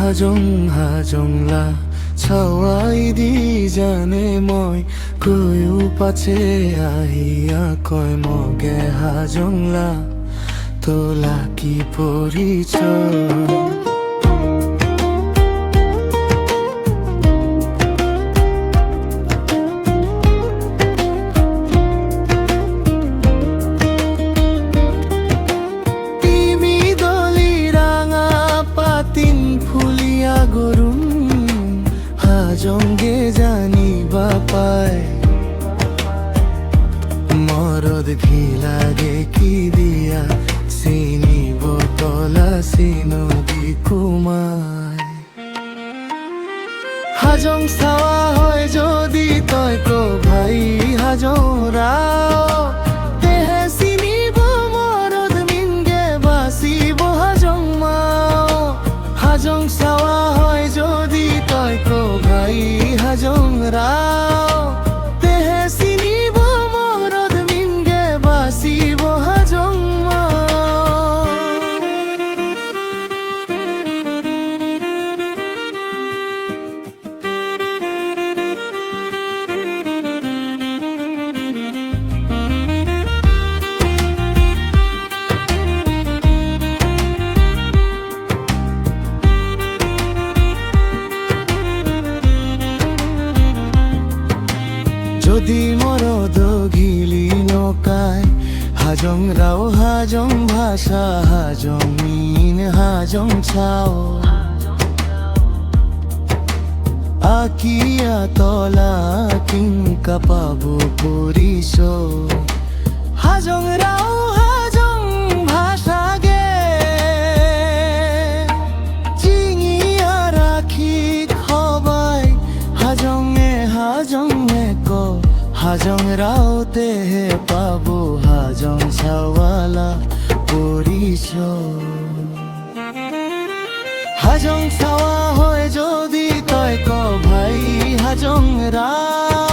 হাজং লা ছাৱাই দি জানে মই কৈও পাছে আহিয়া কয় মগে হাজং লা তোলা কি পৰিচয় হাজংগে জানিবা পায় মরদ ঘি লাগে কি দিয়া চিনি বতলা চিনবি কুমায় হাজং চাওয়া হয় যদি তই কো ভাই হাজং রাও তেহে চিনিব মরদ মিনগে বাঁচিব হাজং মাও হাজং চাওয়া হয় যদি তই কো ভাই হাজং রাও তেহে চিনিব মরদ মিনগে বাঁচিব হাজং মাও যদি মরদ গিলি নকায় হাজং রাও হাজং ভাষা হাজং মিন হাজং ছাও আকিয়া তলা কিংকা পাবো পরিচয় হাজং রাও হাজং ভাষা গে চিঙিয়া রাখি খবাই হাজং হাজং রাও তেহে পাবো হাজং ছাওয়ালা পরিচয় হাজং ছাওয়া হয় যদি তই ক ভাই হাজং রাও